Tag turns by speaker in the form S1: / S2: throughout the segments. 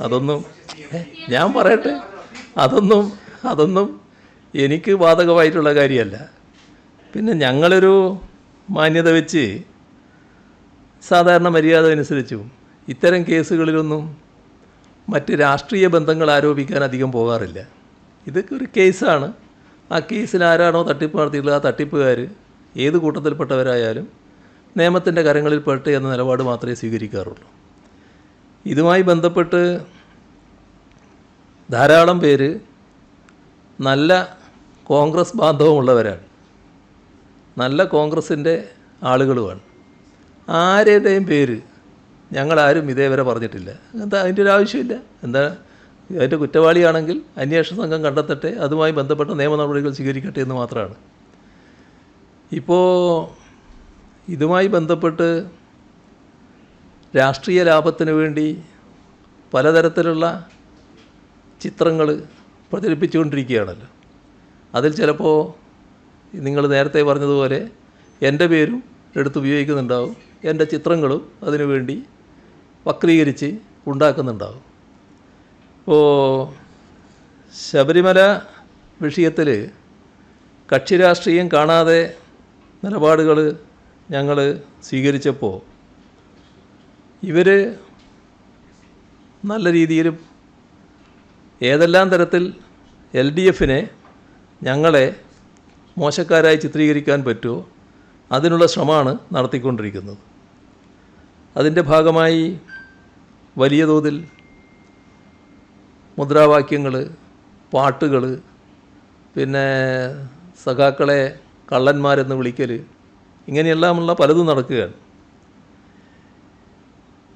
S1: അതൊന്നും ഞാൻ പറയട്ടെ, അതൊന്നും അതൊന്നും എനിക്ക് ബാധകമായിട്ടുള്ള കാര്യമല്ല. പിന്നെ ഞങ്ങളൊരു മാന്യത വെച്ച് സാധാരണ മര്യാദ അനുസരിച്ചും ഇത്തരം കേസുകളിലൊന്നും മറ്റ് രാഷ്ട്രീയ ബന്ധങ്ങൾ ആരോപിക്കാൻ അധികം പോകാറില്ല. ഇതൊക്കെ ഒരു കേസാണ്. ആ കേസിൽ ആരാണോ തട്ടിപ്പ് നടത്തിയിട്ടുള്ളത് ആ തട്ടിപ്പുകാർ ഏത് കൂട്ടത്തിൽപ്പെട്ടവരായാലും നിയമത്തിൻ്റെ കരങ്ങളിൽ പെട്ട് എന്ന നിലപാട് മാത്രമേ സ്വീകരിക്കാറുള്ളൂ. ഇതുമായി ബന്ധപ്പെട്ട് ധാരാളം പേര് നല്ല കോൺഗ്രസ് ബാന്ധവമുള്ളവരാണ്, നല്ല കോൺഗ്രസിൻ്റെ ആളുകളുമാണ്. ആരുടെയും പേര് ഞങ്ങളാരും ഇതേവരെ പറഞ്ഞിട്ടില്ല. എന്താ അതിൻ്റെ ഒരു ആവശ്യമില്ല. എന്താ അതിൻ്റെ കുറ്റവാളിയാണെങ്കിൽ അന്വേഷണ സംഘം കണ്ടെത്തട്ടെ, അതുമായി ബന്ധപ്പെട്ട നിയമ നടപടികൾ സ്വീകരിക്കട്ടെ എന്ന് മാത്രമാണ്. ഇപ്പോൾ ഇതുമായി ബന്ധപ്പെട്ട് രാഷ്ട്രീയ ലാഭത്തിന് വേണ്ടി പലതരത്തിലുള്ള ചിത്രങ്ങൾ പ്രചരിപ്പിച്ചുകൊണ്ടിരിക്കുകയാണല്ലോ. അതിൽ ചിലപ്പോൾ നിങ്ങൾ നേരത്തെ പറഞ്ഞതുപോലെ എൻ്റെ പേരും എടുത്തുപയോഗിക്കുന്നുണ്ടാവും, എൻ്റെ ചിത്രങ്ങളും അതിനു വേണ്ടി വക്രീകരിച്ച് ഉണ്ടാക്കുന്നുണ്ടാവും. ഇപ്പോൾ ശബരിമല വിഷയത്തിൽ കക്ഷി രാഷ്ട്രീയം കാണാതെ നിലപാടുകൾ ഞങ്ങൾ സ്വീകരിച്ചപ്പോൾ ഇവർ നല്ല രീതിയിലും ഏതെല്ലാം തരത്തിൽ LDFനെ ഞങ്ങളെ മോശക്കാരായി ചിത്രീകരിക്കാൻ പറ്റുമോ അതിനുള്ള ശ്രമമാണ് നടത്തിക്കൊണ്ടിരിക്കുന്നത്. അതിൻ്റെ ഭാഗമായി വലിയ തോതിൽ മുദ്രാവാക്യങ്ങൾ, പാട്ടുകൾ, പിന്നെ സഖാക്കളെ കള്ളന്മാരെന്ന് വിളിക്കൽ, ഇങ്ങനെയെല്ലാമുള്ള പലതും നടക്കുകയാണ്.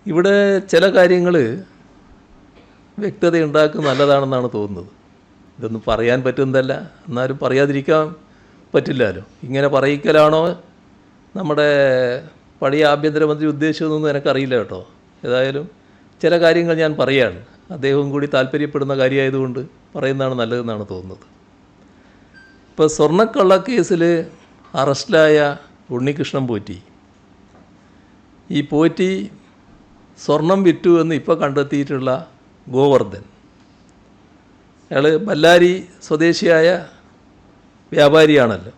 S1: ഇവിടെ ചില കാര്യങ്ങൾ വ്യക്തതയുണ്ടാക്കുന്നത് നല്ലതാണെന്നാണ് തോന്നുന്നത്. ഇതൊന്നും പറയാൻ പറ്റുന്നതല്ല, എന്നാലും പറയാതിരിക്കാൻ പറ്റില്ലല്ലോ. ഇങ്ങനെ പറയിക്കലാണോ നമ്മുടെ പഴയ ആഭ്യന്തരമന്ത്രി ഉദ്ദേശിച്ചതെന്നൊന്നും എനിക്കറിയില്ല കേട്ടോ. ഏതായാലും ചില കാര്യങ്ങൾ ഞാൻ പറയുകയാണ്, അദ്ദേഹവും കൂടി താല്പര്യപ്പെടുന്ന കാര്യമായതുകൊണ്ട് പറയുന്നതാണ് നല്ലതെന്നാണ് തോന്നുന്നത്. ഇപ്പോൾ സ്വർണ്ണക്കള്ളക്കേസിൽ അറസ്റ്റിലായ ഉണ്ണികൃഷ്ണൻ പോറ്റി, ഈ പോറ്റി സ്വർണം വിറ്റു എന്ന് ഇപ്പോൾ കണ്ടെത്തിയിട്ടുള്ള ഗോവർദ്ധൻ, അയാൾ ബല്ലാരി സ്വദേശിയായ വ്യാപാരിയാണല്ലോ.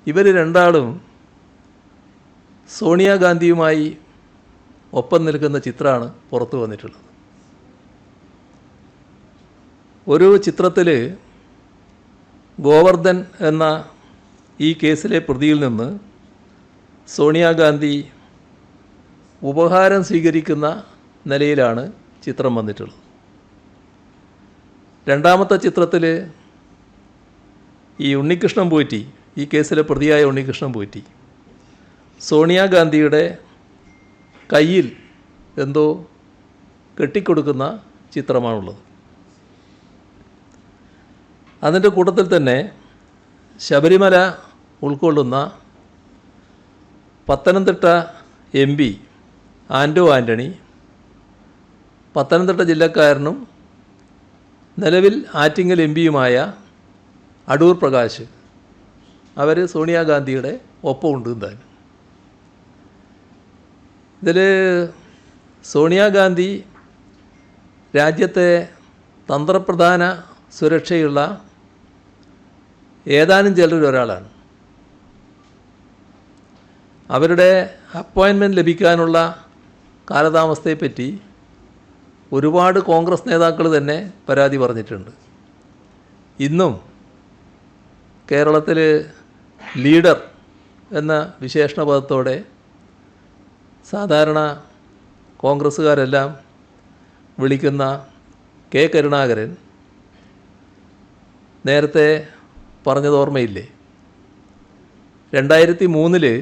S1: ഇവർ രണ്ടാളും സോണിയാഗാന്ധിയുമായി ഒപ്പം നിൽക്കുന്ന ചിത്രമാണ് പുറത്തു വന്നിട്ടുള്ളത്. ഒരു ചിത്രത്തിൽ ഗോവർദ്ധൻ എന്ന ഈ കേസിലെ പ്രതിയിൽ നിന്ന് സോണിയാഗാന്ധി ഉപഹാരം സ്വീകരിക്കുന്ന നിലയിലാണ് ചിത്രം വന്നിട്ടുള്ളത്. രണ്ടാമത്തെ ചിത്രത്തിൽ ഈ ഉണ്ണികൃഷ്ണൻ പോറ്റി, ഈ കേസിലെ പ്രതിയായ ഉണ്ണികൃഷ്ണൻ പോറ്റി സോണിയാഗാന്ധിയുടെ കയ്യിൽ എന്തോ കെട്ടിക്കൊടുക്കുന്ന ചിത്രമാണുള്ളത്. അതിൻ്റെ കൂട്ടത്തിൽ തന്നെ ശബരിമല ഉൾക്കൊള്ളുന്ന പത്തനംതിട്ട MP ആൻ്റോ ആൻ്റണി, പത്തനംതിട്ട ജില്ലക്കാരനും നിലവിൽ ആറ്റിങ്ങൽ MP-യുമായ അടൂർ പ്രകാശ്, അവർ സോണിയാഗാന്ധിയുടെ ഒപ്പമുണ്ട് താൻ. ഇതിൽ സോണിയാഗാന്ധി രാജ്യത്തെ തന്ത്രപ്രധാന സുരക്ഷയുള്ള ഏതാനും ചിലരിൽ ഒരാളാണ്. അവരുടെ അപ്പോയിൻമെൻറ്റ് ലഭിക്കാനുള്ള കാലതാമസത്തെപ്പറ്റി ഒരുപാട് കോൺഗ്രസ് നേതാക്കൾ തന്നെ പരാതി പറഞ്ഞിട്ടുണ്ട്. ഇന്നും കേരളത്തിൽ ലീഡർ എന്ന വിശേഷണ പദത്തോടെ സാധാരണ കോൺഗ്രസ്സുകാരെല്ലാം വിളിക്കുന്ന K. കരുണാകരൻ നേരത്തെ പറഞ്ഞത് ഓർമ്മയില്ലേ? 2003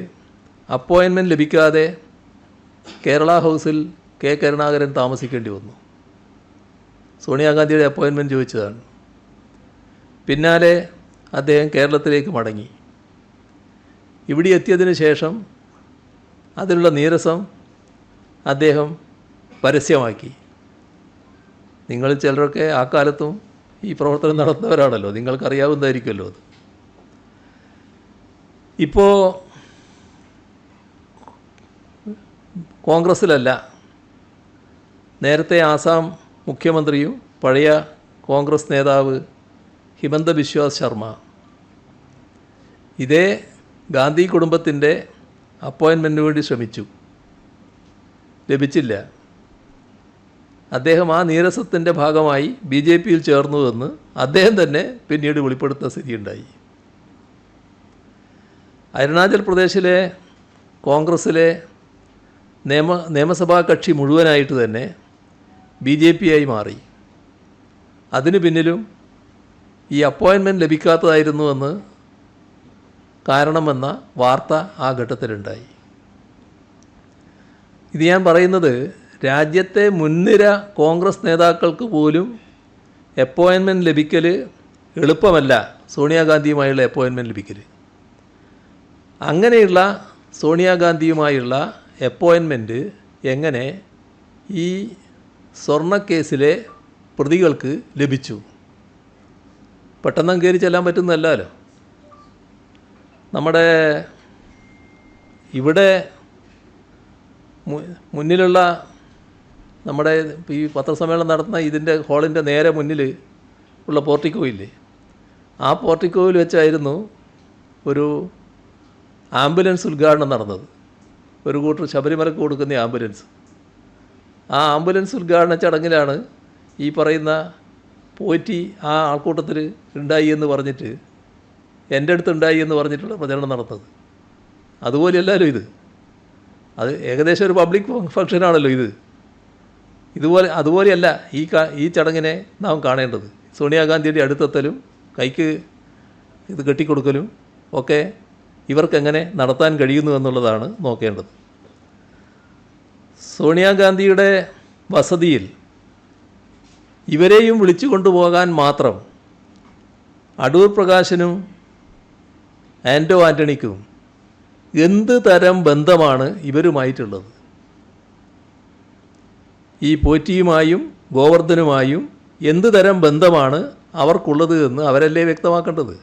S1: അപ്പോയിൻമെൻറ്റ് ലഭിക്കാതെ കേരള ഹൗസിൽ K. കരുണാകരൻ താമസിക്കേണ്ടി വന്നു. സോണിയാഗാന്ധിയുടെ അപ്പോയിൻമെൻറ്റ് ചോദിച്ചതാണ്. പിന്നാലെ അദ്ദേഹം കേരളത്തിലേക്ക് മടങ്ങി. ഇവിടെ എത്തിയതിന് ശേഷം അതിലുള്ള നീരസം അദ്ദേഹം പരസ്യമാക്കി. നിങ്ങൾ ചിലരൊക്കെ ആ കാലത്തും ഈ പ്രവർത്തനം നടത്തുന്നവരാണല്ലോ, നിങ്ങൾക്കറിയാവുന്നതായിരിക്കുമല്ലോ അത്. ഇപ്പോൾ കോൺഗ്രസ്സിലല്ല, നേരത്തെ ആസാം മുഖ്യമന്ത്രിയും പഴയ കോൺഗ്രസ് നേതാവ് ഹിമന്ത ബിശ്വ ശർമ്മ ഇതേ ഗാന്ധി കുടുംബത്തിൻ്റെ അപ്പോയിൻമെൻറ്റിന് വേണ്ടി ശ്രമിച്ചു, ലഭിച്ചില്ല. അദ്ദേഹം ആ നീരസത്തിൻ്റെ ഭാഗമായി BJPയിൽ ചേർന്നുവെന്ന് അദ്ദേഹം തന്നെ പിന്നീട് വെളിപ്പെടുത്തുന്ന സ്ഥിതിയുണ്ടായി. അരുണാചൽ പ്രദേശിലെ കോൺഗ്രസ്സിലെ നിയമസഭാ കക്ഷി മുഴുവനായിട്ട് തന്നെ BJPയായി മാറി. അതിനു പിന്നിലും ഈ അപ്പോയിൻമെൻറ്റ് ലഭിക്കാത്തതായിരുന്നുവെന്ന് കാരണമെന്ന വാർത്ത ആ ഘട്ടത്തിലുണ്ടായി. ഇത് ഞാൻ പറയുന്നത് രാജ്യത്തെ മുൻനിര കോൺഗ്രസ് നേതാക്കൾക്ക് പോലും അപ്പോയിൻമെൻറ്റ് ലഭിക്കൽ എളുപ്പമല്ല, സോണിയാഗാന്ധിയുമായുള്ള അപ്പോയിൻമെൻറ്റ് ലഭിക്കൽ. അങ്ങനെയുള്ള സോണിയാഗാന്ധിയുമായുള്ള അപ്പോയിൻമെൻറ്റ് എങ്ങനെ ഈ സ്വർണ്ണക്കേസിലെ പ്രതികൾക്ക് ലഭിച്ചു? പെട്ടെന്ന് കയറി ചെല്ലാൻ പറ്റുന്നതല്ലല്ലോ. നമ്മുടെ ഇവിടെ മുന്നിലുള്ള നമ്മുടെ ഈ പത്രസമ്മേളനം നടത്തുന്ന ഇതിൻ്റെ ഹാളിൻ്റെ നേരെ മുന്നിൽ ഉള്ള പോർട്ടിക്കോ ഇല്ലേ, ആ പോർട്ടിക്കോയിൽ വെച്ചായിരുന്നു ഒരു ആംബുലൻസ് ഉദ്ഘാടനം നടന്നത്. ഒരു കൂട്ടർ ശബരിമലക്ക് കൊടുക്കുന്ന ആംബുലൻസ്. ആ ആംബുലൻസ് ഉദ്ഘാടന ചടങ്ങിലാണ് ഈ പറയുന്ന പോറ്റി ആ ആൾക്കൂട്ടത്തിൽ ഉണ്ടായി എന്ന് പറഞ്ഞിട്ട്, എൻ്റെ അടുത്ത് ഉണ്ടായി എന്ന് പറഞ്ഞിട്ടുള്ള പ്രചരണം നടത്തുന്നത്. അതുപോലെയല്ലല്ലോ ഇത്. അത് ഏകദേശം ഒരു പബ്ലിക് ഫംഗ്ഷനാണല്ലോ ഇത്. അതുപോലെയല്ല ഈ ചടങ്ങിനെ നാം കാണേണ്ടത്. സോണിയാഗാന്ധിയുടെ അടുത്തെത്തലും കൈക്ക് ഇത് കെട്ടിക്കൊടുക്കലും ഒക്കെ ഇവർക്കെങ്ങനെ നടത്താൻ കഴിയുന്നു എന്നുള്ളതാണ് നോക്കേണ്ടത്. സോണിയാഗാന്ധിയുടെ വസതിയിൽ ഇവരെയും വിളിച്ചു കൊണ്ടുപോകാൻ മാത്രം അടൂർ പ്രകാശിനും ആൻറ്റോ ആൻ്റണിക്കും എന്ത് തരം ബന്ധമാണ് ഇവരുമായിട്ടുള്ളത്? ഈ പോറ്റിയുമായും ഗോവർദ്ധനുമായും എന്ത് തരം ബന്ധമാണ് അവർക്കുള്ളത് എന്ന് അവരല്ലേ വ്യക്തമാക്കേണ്ടത്.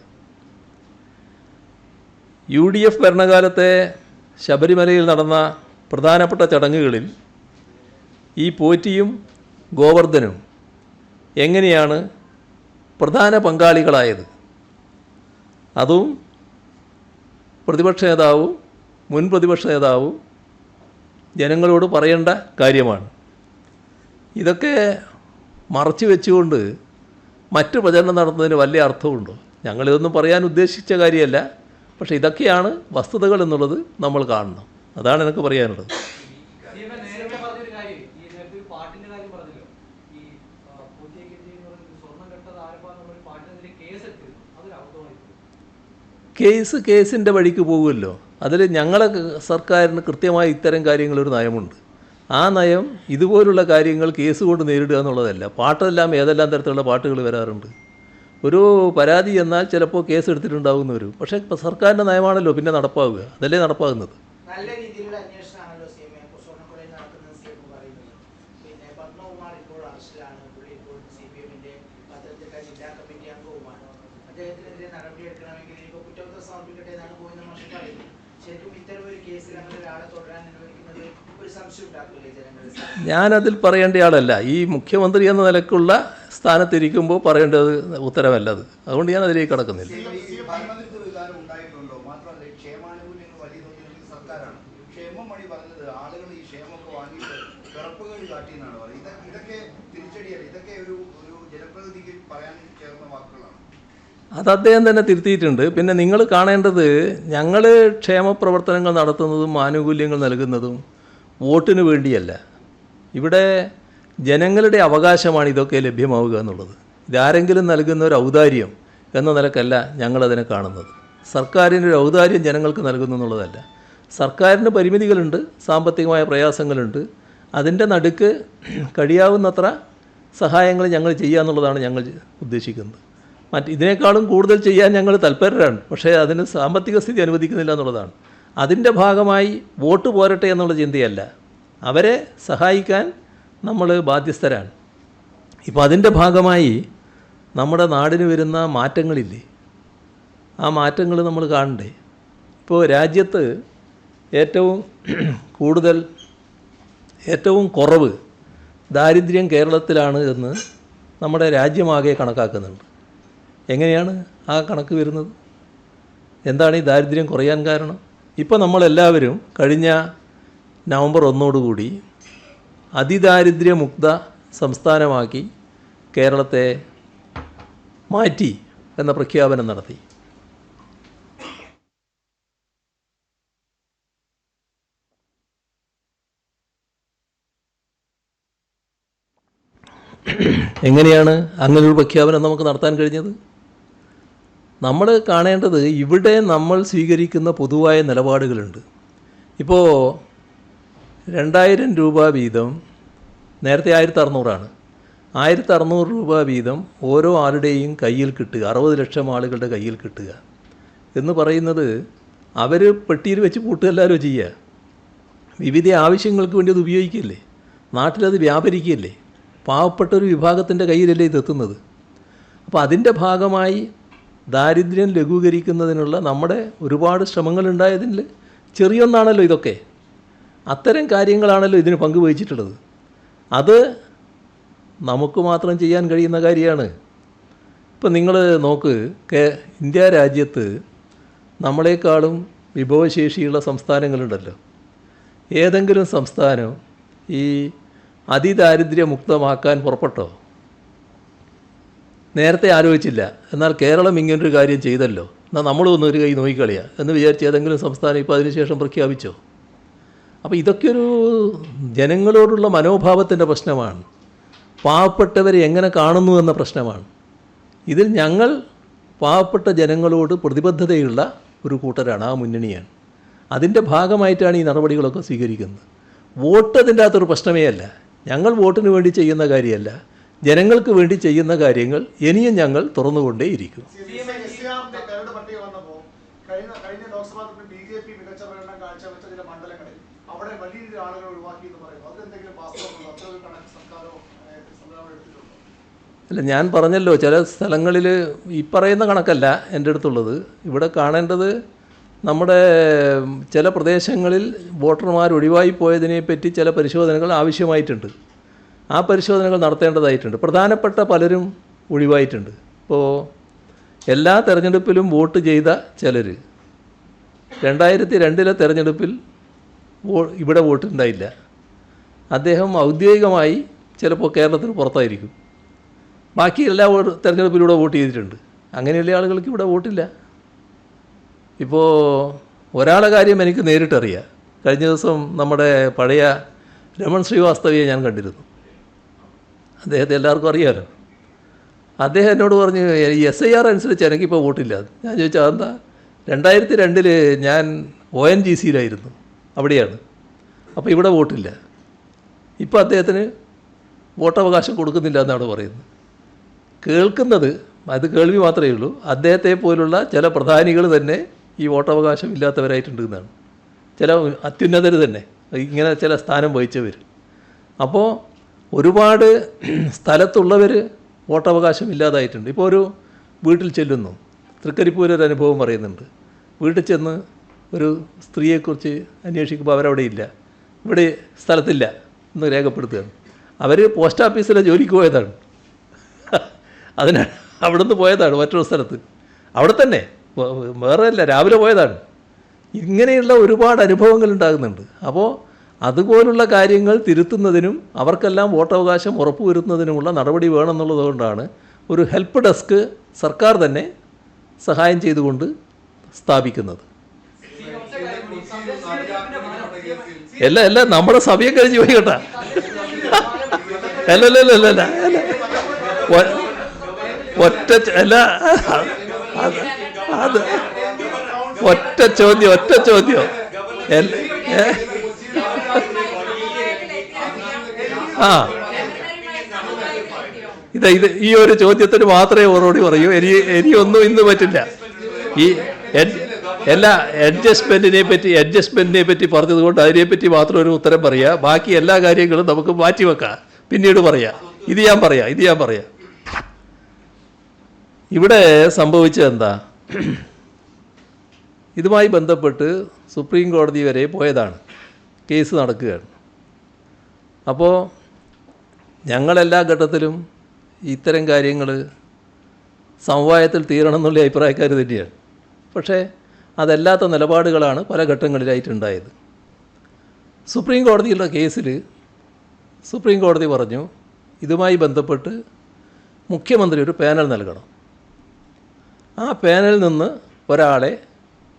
S1: UDF ഭരണകാലത്തെ ശബരിമലയിൽ നടന്ന പ്രധാനപ്പെട്ട ചടങ്ങുകളിൽ ഈ പോറ്റിയും ഗോവർദ്ധനും എങ്ങനെയാണ് പ്രധാന പങ്കാളികളായത്? അതും പ്രതിപക്ഷ നേതാവും മുൻ പ്രതിപക്ഷ നേതാവും ജനങ്ങളോട് പറയേണ്ട കാര്യമാണ്. ഇതൊക്കെ മറച്ചു വെച്ചുകൊണ്ട് മറ്റ് പ്രചരണം നടത്തുന്നതിന് വലിയ അർത്ഥമുണ്ടോ? ഞങ്ങളിതൊന്നും പറയാൻ ഉദ്ദേശിച്ച കാര്യമല്ല, പക്ഷേ ഇതൊക്കെയാണ് വസ്തുതകൾ എന്നുള്ളത് നമ്മൾ കാണണം. അതാണ് എനിക്ക് പറയാനുള്ളത്. കേസിൻ്റെ വഴിക്ക് പോകുമല്ലോ. അതിൽ ഞങ്ങളെ സർക്കാരിന് കൃത്യമായി ഇത്തരം കാര്യങ്ങളൊരു നയമുണ്ട്. ആ നയം ഇതുപോലുള്ള കാര്യങ്ങൾ കേസ് കൊണ്ട് നേരിടുക എന്നുള്ളതല്ല. പാട്ടെല്ലാം ഏതെല്ലാം തരത്തിലുള്ള പാട്ടുകൾ വരാറുണ്ട്. ഒരു പരാതി എന്നാൽ ചിലപ്പോൾ കേസ് എടുത്തിട്ടുണ്ടാകുന്ന വരും. പക്ഷേ സർക്കാരിൻ്റെ നയമാണല്ലോ പിന്നെ നടപ്പാവുക. അതല്ലേ നടപ്പാകുന്നത്.
S2: നല്ല രീതിയിലുള്ള അന്വേഷണമാണല്ലോ സ്വർണ്ണക്കൊലയിൽ നടക്കുന്നത് പറയുന്നത്. പിന്നെ പത്മകുമാർ ഇപ്പോൾ അറസ്റ്റിലാണ്. പുള്ളി ഇപ്പോൾ CPM-ന്റെ പത്തനംതിട്ട ജില്ലാ കമ്മിറ്റി അംഗവുമാണ്. അദ്ദേഹത്തിനെതിരെ നടപടിയെടുക്കണമെങ്കിൽ ഇപ്പോൾ കുറ്റപത്രം സമർപ്പിക്കട്ടെ എന്നാണ് ഗോവിന്ദ മാഷ് പറയുന്നത്. ശരിക്കും ഇത്തരം ഒരു കേസിൽ അങ്ങനെ ഒരാളെ തുടരാൻ അനുവദിക്കുന്നത് ഒരു സംശയം ഉണ്ടാക്കില്ലേ ജനങ്ങളിൽ? ഞാനതിൽ
S1: പറയേണ്ട ആളല്ല. ഈ മുഖ്യമന്ത്രി എന്ന നിലക്കുള്ള സ്ഥാനത്തിരിക്കുമ്പോൾ പറയേണ്ടത് ഉത്തരവല്ലത്. അതുകൊണ്ട് ഞാൻ അതിലേക്ക് കടക്കുന്നില്ല. അത് അദ്ദേഹം തന്നെ തിരുത്തിയിട്ടുണ്ട്. പിന്നെ നിങ്ങൾ കാണേണ്ടത്, ഞങ്ങൾ ക്ഷേമപ്രവർത്തനങ്ങൾ നടത്തുന്നതും ആനുകൂല്യങ്ങൾ നൽകുന്നതും വോട്ടിന് വേണ്ടിയല്ല. ഇവിടെ ജനങ്ങളുടെ അവകാശമാണ് ഇതൊക്കെ ലഭ്യമാവുക എന്നുള്ളത്. ഇതാരെങ്കിലും നൽകുന്ന ഒരു ഔദാര്യം എന്ന നിലക്കല്ല ഞങ്ങളതിനെ കാണുന്നത്. സർക്കാരിൻ്റെ ഒരു ഔദാര്യം ജനങ്ങൾക്ക് നൽകുന്നു എന്നുള്ളതല്ല. സർക്കാരിന് പരിമിതികളുണ്ട്, സാമ്പത്തികമായ പ്രയാസങ്ങളുണ്ട്. അതിൻ്റെ നടുക്ക് കഴിയാവുന്നത്ര സഹായങ്ങൾ ഞങ്ങൾ ചെയ്യുക എന്നുള്ളതാണ് ഞങ്ങൾ ഉദ്ദേശിക്കുന്നത്. ഇതിനേക്കാളും കൂടുതൽ ചെയ്യാൻ ഞങ്ങൾ തൽപരരാണ്. പക്ഷേ അതിന് സാമ്പത്തിക സ്ഥിതി അനുവദിക്കുന്നില്ല എന്നുള്ളതാണ്. അതിൻ്റെ ഭാഗമായി വോട്ട് പോരട്ടെ എന്നുള്ള ചിന്തയല്ല, അവരെ സഹായിക്കാൻ നമ്മൾ ബാധ്യസ്ഥരാണ്. ഇപ്പോൾ അതിൻ്റെ ഭാഗമായി നമ്മുടെ നാടിന് വരുന്ന മാറ്റങ്ങളില്ലേ, ആ മാറ്റങ്ങൾ നമ്മൾ കാണണ്ടേ? ഇപ്പോൾ രാജ്യത്ത് ഏറ്റവും കുറവ് ദാരിദ്ര്യം കേരളത്തിലാണ് എന്ന് നമ്മുടെ രാജ്യമാകെ കണക്കാക്കുന്നുണ്ട്. എങ്ങനെയാണ് ആ കണക്ക് വരുന്നത്? എന്താണ് ഈ ദാരിദ്ര്യം കുറയാൻ കാരണം? ഇപ്പോൾ നമ്മളെല്ലാവരും കഴിഞ്ഞ നവംബർ 1 അതിദാരിദ്ര്യമുക്ത സംസ്ഥാനമാക്കി കേരളത്തെ മാറ്റി എന്ന പ്രഖ്യാപനം നടത്തി. എങ്ങനെയാണ് അങ്ങനൊരു പ്രഖ്യാപനം നമുക്ക് നടത്താൻ കഴിഞ്ഞത്? നമ്മൾ കാണേണ്ടത് ഇവിടെ നമ്മൾ സ്വീകരിക്കുന്ന പൊതുവായ നിലപാടുകളുണ്ട്. ഇപ്പോൾ 2000 രൂപ വീതം, നേരത്തെ 1600 1600 രൂപ വീതം ഓരോ ആളുടെയും കയ്യിൽ കിട്ടുക, 60 ലക്ഷം ആളുകളുടെ കയ്യിൽ കിട്ടുക എന്ന് പറയുന്നത് അവർ പെട്ടിയിൽ വെച്ച് പൂട്ടുകയല്ലോ ചെയ്യുക. വിവിധ ആവശ്യങ്ങൾക്ക് വേണ്ടി അത് ഉപയോഗിക്കില്ലേ, നാട്ടിലത് വ്യാപരിക്കുകയല്ലേ, പാവപ്പെട്ട ഒരു വിഭാഗത്തിൻ്റെ കയ്യിലല്ലേ ഇതെത്തുന്നത്. അപ്പോൾ അതിൻ്റെ ഭാഗമായി ദാരിദ്ര്യം ലഘൂകരിക്കുന്നതിനുള്ള നമ്മുടെ ഒരുപാട് ശ്രമങ്ങളുണ്ടായതിൽ ചെറിയൊന്നാണല്ലോ ഇതൊക്കെ. അത്തരം കാര്യങ്ങളാണല്ലോ ഇതിന് പങ്കുവഹിച്ചിട്ടുള്ളത്. അത് നമുക്ക് മാത്രം ചെയ്യാൻ കഴിയുന്ന കാര്യമാണ്. ഇപ്പം നിങ്ങൾ നോക്ക്, ഇന്ത്യ രാജ്യത്ത് നമ്മളെക്കാളും വിഭവശേഷിയുള്ള സംസ്ഥാനങ്ങളുണ്ടല്ലോ. ഏതെങ്കിലും സംസ്ഥാനം ഈ അതിദാരിദ്ര്യമുക്തമാക്കാൻ പുറപ്പെട്ടോ? നേരത്തെ ആലോചിച്ചില്ല. എന്നാൽ കേരളം ഇങ്ങനൊരു കാര്യം ചെയ്തല്ലോ, എന്നാൽ നമ്മളൊന്നും ഒരു കൈ നോക്കിക്കളിയാ എന്ന് വിചാരിച്ച് ഏതെങ്കിലും സംസ്ഥാനം ഇപ്പോൾ അതിനുശേഷം പ്രഖ്യാപിച്ചോ? അപ്പോൾ ഇതൊക്കെ ഒരു ജനങ്ങളോടുള്ള മനോഭാവത്തിൻ്റെ പ്രശ്നമാണ്. പാവപ്പെട്ടവരെ എങ്ങനെ കാണുന്നു എന്ന പ്രശ്നമാണ്. ഇതിൽ ഞങ്ങൾ പാവപ്പെട്ട ജനങ്ങളോട് പ്രതിബദ്ധതയുള്ള ഒരു കൂട്ടരാണ്, ആ മുന്നണിയാണ്. അതിൻ്റെ ഭാഗമായിട്ടാണ് ഈ നടപടികളൊക്കെ സ്വീകരിക്കുന്നത്. വോട്ട് അതിൻ്റെ അകത്തൊരു പ്രശ്നമേ അല്ല. ഞങ്ങൾ വോട്ടിന് വേണ്ടി ചെയ്യുന്ന കാര്യമല്ല, ജനങ്ങൾക്ക് വേണ്ടി ചെയ്യുന്ന കാര്യങ്ങൾ ഇനിയും ഞങ്ങൾ തുറന്നുകൊണ്ടേയിരിക്കും. അല്ല, ഞാൻ പറഞ്ഞല്ലോ, ചില സ്ഥലങ്ങളിൽ ഈ പറയുന്ന കണക്കല്ല എൻ്റെ അടുത്തുള്ളത്. ഇവിടെ കാണേണ്ടത് നമ്മുടെ ചില പ്രദേശങ്ങളിൽ വോട്ടർമാർ ഒഴിവായി പോയതിനെപ്പറ്റി ചില പരിശോധനകൾ ആവശ്യമായിട്ടുണ്ട്. ആ പരിശോധനകൾ നടത്തേണ്ടതായിട്ടുണ്ട്. പ്രധാനപ്പെട്ട പലരും ഒഴിവായിട്ടുണ്ട്. ഇപ്പോൾ എല്ലാ തെരഞ്ഞെടുപ്പിലും വോട്ട് ചെയ്ത ചിലർ 2002 തെരഞ്ഞെടുപ്പിൽ ഇവിടെ വോട്ടുണ്ടായില്ല. അദ്ദേഹം ഔദ്യോഗികമായി ചിലപ്പോൾ കേരളത്തിന് പുറത്തായിരിക്കും. ബാക്കി എല്ലാ തെരഞ്ഞെടുപ്പിലൂടെ വോട്ട് ചെയ്തിട്ടുണ്ട്. അങ്ങനെയുള്ള ആളുകൾക്ക് ഇവിടെ വോട്ടില്ല. ഇപ്പോൾ ഒരാളെ കാര്യം എനിക്ക് നേരിട്ടറിയാം. കഴിഞ്ഞ ദിവസം നമ്മുടെ പഴയ രമൺ ശ്രീവാസ്തവയെ ഞാൻ കണ്ടിരുന്നു. അദ്ദേഹത്തെ എല്ലാവർക്കും അറിയാമല്ലോ. അദ്ദേഹം എന്നോട് പറഞ്ഞു, SIR അനുസരിച്ച് എനിക്കിപ്പോൾ വോട്ടില്ല. ഞാൻ ചോദിച്ചാൽ അതെന്താ? 2002 ഞാൻ ONGCയിലായിരുന്നു, അവിടെയാണ്. അപ്പോൾ ഇവിടെ വോട്ടില്ല. ഇപ്പോൾ അദ്ദേഹത്തിന് വോട്ടവകാശം കൊടുക്കുന്നില്ല എന്നാണ് പറയുന്നത്. കേൾക്കുന്നത് അത് കേൾവി മാത്രമേ ഉള്ളൂ. അദ്ദേഹത്തെ പോലുള്ള ചില പ്രധാനികൾ തന്നെ ഈ വോട്ടവകാശം ഇല്ലാത്തവരായിട്ടുണ്ട് എന്നാണ്. ചില അത്യുന്നതർ തന്നെ ഇങ്ങനെ ചില സ്ഥാനം വഹിച്ചവർ. അപ്പോൾ ഒരുപാട് സ്ഥലത്തുള്ളവർ വോട്ടവകാശം ഇല്ലാതായിട്ടുണ്ട്. ഇപ്പോൾ ഒരു വീട്ടിൽ ചെല്ലുന്നു, തൃക്കരിപ്പൂരൊരു അനുഭവം പറയുന്നുണ്ട്. വീട്ടിൽ ചെന്ന് ഒരു സ്ത്രീയെക്കുറിച്ച് അന്വേഷിക്കുമ്പോൾ അവരവിടെ ഇല്ല, ഇവിടെ സ്ഥലത്തില്ല എന്ന് രേഖപ്പെടുത്തുകയാണ്. അവർ പോസ്റ്റ് ഓഫീസിലെ ജോലിക്ക് പോയതാണ്, അതിനാണ് അവിടെ നിന്ന് പോയതാണ് മറ്റൊരു സ്ഥലത്ത്, അവിടെ തന്നെ വേറെ അല്ല, രാവിലെ പോയതാണ്. ഇങ്ങനെയുള്ള ഒരുപാട് അനുഭവങ്ങൾ ഉണ്ടാകുന്നുണ്ട്. അപ്പോൾ അതുപോലുള്ള കാര്യങ്ങൾ തിരുത്തുന്നതിനും അവർക്കെല്ലാം വോട്ടവകാശം ഉറപ്പുവരുത്തുന്നതിനുമുള്ള നടപടി വേണമെന്നുള്ളത് കൊണ്ടാണ് ഒരു ഹെൽപ്പ് ഡെസ്ക് സർക്കാർ തന്നെ സഹായം ചെയ്തുകൊണ്ട് സ്ഥാപിക്കുന്നത്. എല്ലാം നമ്മുടെ സമയം കഴിഞ്ഞ് പോയി കേട്ടാ. അല്ല ഒറ്റ അല്ല, അത് ഒറ്റ ചോദ്യം ഇത് ഈ ഒരു ചോദ്യത്തിന് മാത്രമേ മറുപടി പറയൂ. ഇനിയൊന്നും ഇന്ന് പറ്റില്ല. ഈ എല്ലാ അഡ്ജസ്റ്റ്മെൻറ്റിനെ പറ്റി പറഞ്ഞതുകൊണ്ട് അതിനെപ്പറ്റി മാത്രം ഒരു ഉത്തരം പറയുക. ബാക്കി എല്ലാ കാര്യങ്ങളും നമുക്ക് മാറ്റിവെക്കാം, പിന്നീട് പറയാം. ഇത് ഞാൻ പറയാം. ഇവിടെ സംഭവിച്ചത് എന്താ? ഇതുമായി ബന്ധപ്പെട്ട് സുപ്രീം കോടതി വരെ പോയതാണ്, കേസ് നടക്കുകയാണ്. അപ്പോൾ ഞങ്ങളെല്ലാ ഘട്ടത്തിലും ഇത്തരം കാര്യങ്ങൾ സമവായത്തിൽ തീരണം എന്നുള്ള അഭിപ്രായക്കാർ തന്നെയാണ്. പക്ഷേ അതല്ലാത്ത നിലപാടുകളാണ് പല ഘട്ടങ്ങളിലായിട്ടുണ്ടായത്. സുപ്രീം കോടതിയുടെ കേസിൽ സുപ്രീം കോടതി പറഞ്ഞു ഇതുമായി ബന്ധപ്പെട്ട് മുഖ്യമന്ത്രി ഒരു പാനൽ നൽകണം. ആ പാനലിൽ നിന്ന് ഒരാളെ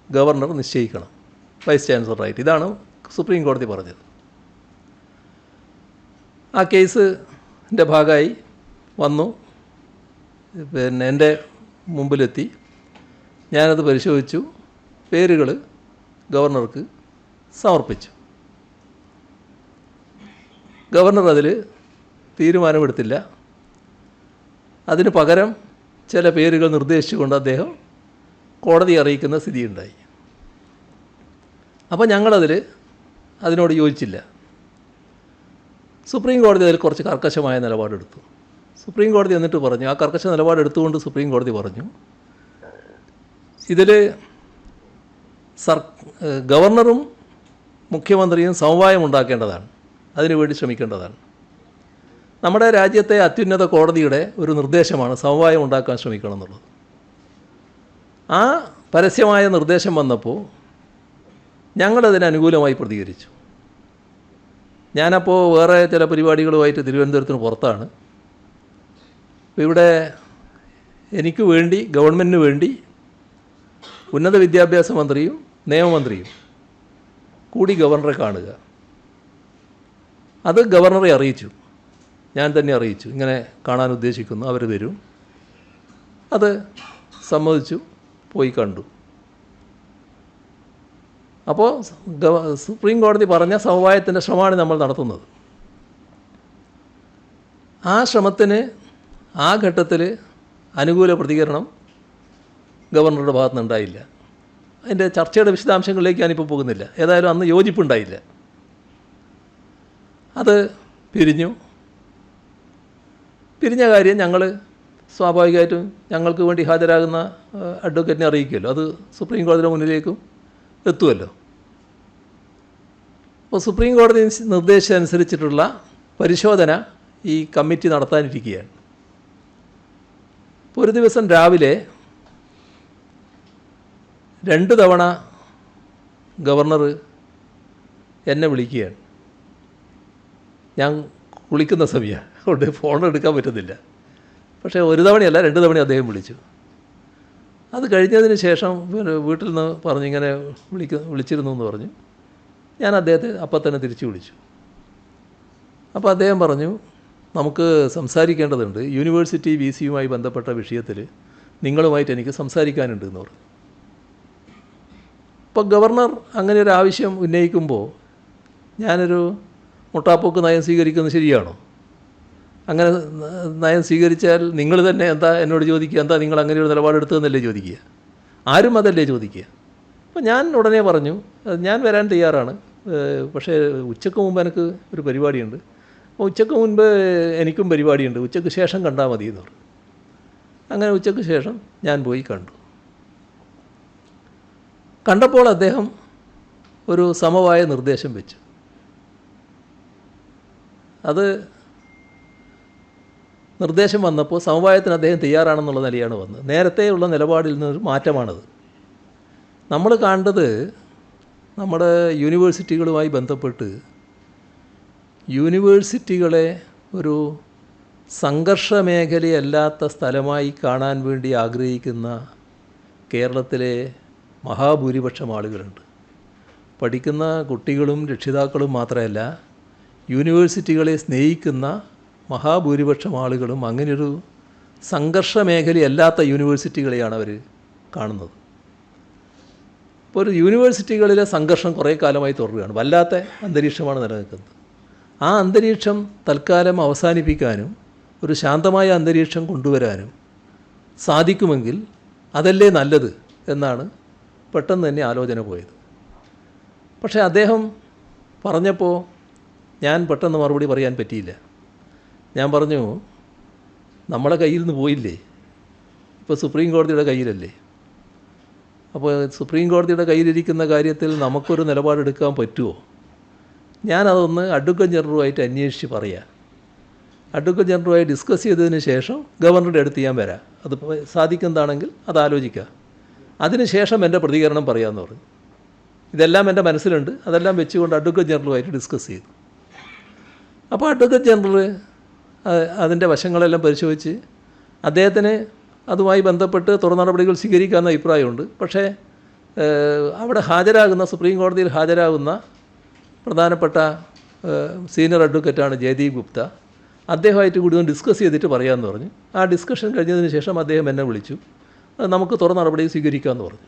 S1: ഗവർണർ നിശ്ചയിക്കണം, വൈസ് ചാൻസലറായിട്ട്. ഇതാണ് സുപ്രീം കോടതി പറഞ്ഞത്. ആ കേസിൻ്റെ ഭാഗമായി വന്നു, പിന്നെ എൻ്റെ മുമ്പിലെത്തി. ഞാനത് പരിശോധിച്ചു, പേരുകൾ ഗവർണർക്ക് സമർപ്പിച്ചു. ഗവർണർ അതിൽ തീരുമാനമെടുത്തില്ല. അതിന് പകരം ചില പേരുകൾ നിർദ്ദേശിച്ചുകൊണ്ട് അദ്ദേഹം കോടതിയെ അറിയിക്കുന്ന സ്ഥിതിയുണ്ടായി. അപ്പോൾ അതിനോട് യോജിച്ചില്ല. സുപ്രീം കോടതി അതിൽ കുറച്ച് കർക്കശമായ നിലപാടെടുത്തു. സുപ്രീം കോടതി എന്നിട്ട് പറഞ്ഞു, ആ കർക്കശ നിലപാടെടുത്തുകൊണ്ട് സുപ്രീം കോടതി പറഞ്ഞു, ഇതിൽ ഗവർണറും മുഖ്യമന്ത്രിയും സമവായം ഉണ്ടാക്കേണ്ടതാണ്, അതിനുവേണ്ടി ശ്രമിക്കേണ്ടതാണ്. നമ്മുടെ രാജ്യത്തെ അത്യുന്നത കോടതിയുടെ ഒരു നിർദ്ദേശമാണ് സമവായം ഉണ്ടാക്കാൻ ശ്രമിക്കണം എന്നുള്ളത്. ആ പരസ്യമായ നിർദ്ദേശം വന്നപ്പോൾ ഞങ്ങളതിന് അനുകൂലമായി പ്രതികരിച്ചു. ഞാനപ്പോൾ വേറെ ചില പരിപാടികളുമായിട്ട് തിരുവനന്തപുരത്തിന് പുറത്താണ്. അപ്പോൾ ഇവിടെ എനിക്ക് വേണ്ടി, ഗവൺമെൻറ്റിന് വേണ്ടി ഉന്നത വിദ്യാഭ്യാസ മന്ത്രിയും നിയമമന്ത്രിയും കൂടി ഗവർണറെ കാണുക, അത് ഗവർണറെ അറിയിച്ചു. ഞാൻ തന്നെ അറിയിച്ചു, ഇങ്ങനെ കാണാൻ ഉദ്ദേശിക്കുന്നു, അവർ വരും. അത് സമ്മതിച്ചു, പോയി കണ്ടു. അപ്പോൾ സുപ്രീം കോടതി പറഞ്ഞ സമവായത്തിൻ്റെ ശ്രമമാണ് നമ്മൾ നടത്തുന്നത്. ആ ശ്രമത്തിന് ആ ഘട്ടത്തിൽ അനുകൂല പ്രതികരണം ഗവർണറുടെ ഭാഗത്തു നിന്നുണ്ടായില്ല. അതിൻ്റെ ചർച്ചയുടെ വിശദാംശങ്ങളിലേക്ക് ഞാനിപ്പോൾ പോകുന്നില്ല. ഏതായാലും അന്ന് യോജിപ്പുണ്ടായില്ല. അത് പിരിഞ്ഞ കാര്യം ഞങ്ങൾ സ്വാഭാവികമായിട്ടും ഞങ്ങൾക്ക് വേണ്ടി ഹാജരാകുന്ന അഡ്വക്കേറ്റിനെ അറിയിക്കുമല്ലോ, അത് സുപ്രീം കോടതിയുടെ മുന്നിലേക്കും എത്തുമല്ലോ. അപ്പോൾ സുപ്രീം കോടതി നിർദ്ദേശിച്ചനുസരിച്ചിട്ടുള്ള പരിശോധന ഈ കമ്മിറ്റി നടത്താനിരിക്കുകയാണ്. ഇപ്പോൾ ഒരു ദിവസം രാവിലെ 2 തവണ ഗവർണർ എന്നെ വിളിക്കുകയാണ്. ഞാൻ കുളിക്കുന്ന സമയമാണ്, അതുകൊണ്ട് ഫോൺ എടുക്കാൻ പറ്റുന്നില്ല. പക്ഷേ ഒരു തവണയല്ല, 2 തവണ അദ്ദേഹം വിളിച്ചു. അത് കഴിഞ്ഞതിന് ശേഷം വീട്ടിൽ നിന്ന് പറഞ്ഞു, ഇങ്ങനെ വിളിച്ചിരുന്നു എന്ന് പറഞ്ഞു. ഞാൻ അദ്ദേഹത്തെ അപ്പം തന്നെ തിരിച്ചു വിളിച്ചു. അപ്പോൾ അദ്ദേഹം പറഞ്ഞു, നമുക്ക് സംസാരിക്കേണ്ടതുണ്ട്, യൂണിവേഴ്സിറ്റി VC-യുമായി ബന്ധപ്പെട്ട വിഷയത്തിൽ നിങ്ങളുമായിട്ട് എനിക്ക് സംസാരിക്കാനുണ്ട് എന്ന് പറഞ്ഞു. ഇപ്പോൾ ഗവർണർ അങ്ങനെ ഒരു ആവശ്യം ഉന്നയിക്കുമ്പോൾ ഞാനൊരു മുട്ടാപ്പോക്ക് നയം സ്വീകരിക്കുന്നത് ശരിയാണോ? അങ്ങനെ നയം സ്വീകരിച്ചാൽ നിങ്ങൾ തന്നെ എന്താ എന്നോട് ചോദിക്കുക, എന്താ നിങ്ങൾ അങ്ങനെ ഒരു നിലപാടെടുത്തതെന്നല്ലേ ചോദിക്കുക? ആരും അതല്ലേ ചോദിക്കുക. അപ്പോൾ ഞാൻ ഉടനെ പറഞ്ഞു, ഞാൻ വരാൻ തയ്യാറാണ്, പക്ഷേ ഉച്ചയ്ക്ക് മുമ്പ് എനിക്ക് ഒരു പരിപാടിയുണ്ട്. അപ്പോൾ ഉച്ചയ്ക്ക് മുൻപ് എനിക്കും പരിപാടിയുണ്ട്, ഉച്ചയ്ക്ക് ശേഷം കണ്ടാൽ മതി എന്ന് പറഞ്ഞു. അങ്ങനെ ഉച്ചയ്ക്ക് ശേഷം ഞാൻ പോയി കണ്ടപ്പോൾ അദ്ദേഹം ഒരു സമവായ നിർദ്ദേശം വെച്ചു. അത് നിർദ്ദേശം വന്നപ്പോൾ സമവായത്തിന് അദ്ദേഹം തയ്യാറാണെന്നുള്ള നിലയാണ് വന്നത്. നേരത്തെയുള്ള നിലപാടിൽ നിന്നൊരു മാറ്റമാണത്. നമ്മൾ കണ്ടത് നമ്മുടെ യൂണിവേഴ്സിറ്റികളുമായി ബന്ധപ്പെട്ട് യൂണിവേഴ്സിറ്റികളെ ഒരു സംഘർഷ മേഖലയല്ലാത്ത സ്ഥലമായി കാണാൻ വേണ്ടി ആഗ്രഹിക്കുന്ന കേരളത്തിലെ മഹാഭൂരിപക്ഷം ആളുകളുണ്ട്. പഠിക്കുന്ന കുട്ടികളും രക്ഷിതാക്കളും മാത്രമല്ല, യൂണിവേഴ്സിറ്റികളെ സ്നേഹിക്കുന്ന മഹാഭൂരിപക്ഷം ആളുകളും അങ്ങനെയൊരു സംഘർഷ മേഖലയല്ലാത്ത യൂണിവേഴ്സിറ്റികളെയാണ് അവർ കാണുന്നത്. ഇപ്പോൾ ഒരു യൂണിവേഴ്സിറ്റികളിലെ സംഘർഷം കുറേ കാലമായി തുടരുകയാണ്. വല്ലാത്ത അന്തരീക്ഷമാണ് നിലനിൽക്കുന്നത്. ആ അന്തരീക്ഷം തൽക്കാലം അവസാനിപ്പിക്കാനും ഒരു ശാന്തമായ അന്തരീക്ഷം കൊണ്ടുവരാനും സാധിക്കുമെങ്കിൽ അതല്ലേ നല്ലത് എന്നാണ് പെട്ടെന്ന് തന്നെ ആലോചന പോയത്. പക്ഷേ അദ്ദേഹം പറഞ്ഞപ്പോൾ ഞാൻ പെട്ടെന്ന് മറുപടി പറയാൻ പറ്റിയില്ല. ഞാൻ പറഞ്ഞു, നമ്മളെ കയ്യിൽ നിന്ന് പോയില്ലേ, ഇപ്പോൾ സുപ്രീം കോടതിയുടെ കയ്യിലല്ലേ. അപ്പോൾ സുപ്രീം കോടതിയുടെ കയ്യിലിരിക്കുന്ന കാര്യത്തിൽ നമുക്കൊരു നിലപാടെടുക്കാൻ പറ്റുമോ? ഞാനതൊന്ന് അഡ്വക്കേറ്റ് ജനറലുമായിട്ട് അന്വേഷിച്ച് പറയാം. അഡ്വക്കേറ്റ് ജനറലുമായി ഡിസ്കസ് ചെയ്തതിന് ശേഷം ഗവർണറുടെ അടുത്ത് ഞാൻ വരാം, അത് സാധിക്കുന്നതാണെങ്കിൽ അത് ആലോചിക്കുക, അതിനുശേഷം എൻ്റെ പ്രതികരണം പറയാമെന്ന് പറഞ്ഞു. ഇതെല്ലാം എൻ്റെ മനസ്സിലുണ്ട്, അതെല്ലാം വെച്ചുകൊണ്ട് അഡ്വക്കേറ്റ് ജനറലുമായിട്ട് ഡിസ്കസ് ചെയ്തു. അപ്പോൾ അഡ്വക്കേറ്റ് ജനറൽ അതിൻ്റെ വശങ്ങളെല്ലാം പരിശോധിച്ച് അദ്ദേഹത്തിന് അതുമായി ബന്ധപ്പെട്ട് തുടർ നടപടികൾ സ്വീകരിക്കാമെന്ന അഭിപ്രായമുണ്ട്. പക്ഷേ അവിടെ ഹാജരാകുന്ന, സുപ്രീം കോടതിയിൽ ഹാജരാകുന്ന പ്രധാനപ്പെട്ട സീനിയർ അഡ്വക്കേറ്റാണ് ജയദീപ് ഗുപ്ത, അദ്ദേഹമായിട്ട് കൂടി ഒന്ന് ഡിസ്കസ് ചെയ്തിട്ട് പറയാമെന്ന് പറഞ്ഞു. ആ ഡിസ്കഷൻ കഴിഞ്ഞതിന് ശേഷം അദ്ദേഹം എന്നെ വിളിച്ചു, നമുക്ക് തുടർ നടപടി സ്വീകരിക്കാമെന്ന് പറഞ്ഞു.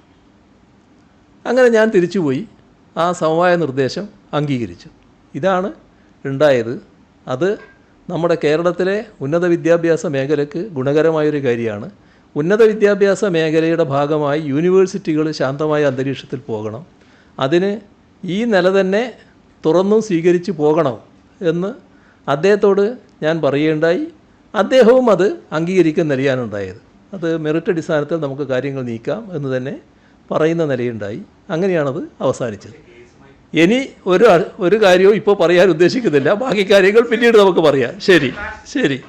S1: അങ്ങനെ ഞാൻ തിരിച്ചുപോയി ആ സമവായ നിർദ്ദേശം അംഗീകരിച്ചു. ഇതാണ് ഉണ്ടായത്. അത് നമ്മുടെ കേരളത്തിലെ ഉന്നത വിദ്യാഭ്യാസ മേഖലയ്ക്ക് ഗുണകരമായൊരു കാര്യമാണ്. ഉന്നത വിദ്യാഭ്യാസ മേഖലയുടെ ഭാഗമായി യൂണിവേഴ്സിറ്റികൾ ശാന്തമായ അന്തരീക്ഷത്തിൽ പോകണം, അതിന് ഈ നില തന്നെ തുറന്നും സ്വീകരിച്ച് പോകണം എന്ന് അദ്ദേഹത്തോട് ഞാൻ പറയുകയുണ്ടായി. അദ്ദേഹവും അത് അംഗീകരിക്കുന്ന നിലയാണുണ്ടായത്. അത് മെറിറ്റ് അടിസ്ഥാനത്തിൽ നമുക്ക് കാര്യങ്ങൾ നീക്കാം എന്ന് തന്നെ പറയുന്ന നിലയുണ്ടായി. അങ്ങനെയാണത് അവസാനിച്ചത്. ഇനി ഒരു കാര്യവും ഇപ്പോൾ പറയാൻ ഉദ്ദേശിക്കുന്നില്ല, ബാക്കി കാര്യങ്ങൾ പിന്നീട് നമുക്ക് പറയാം. ശരി ശരി.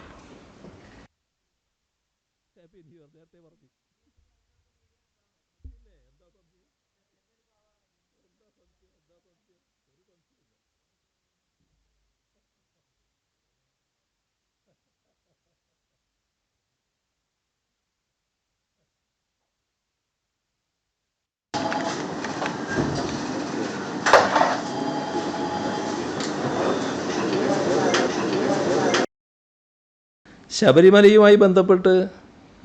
S1: ശബരിമലയുമായി ബന്ധപ്പെട്ട്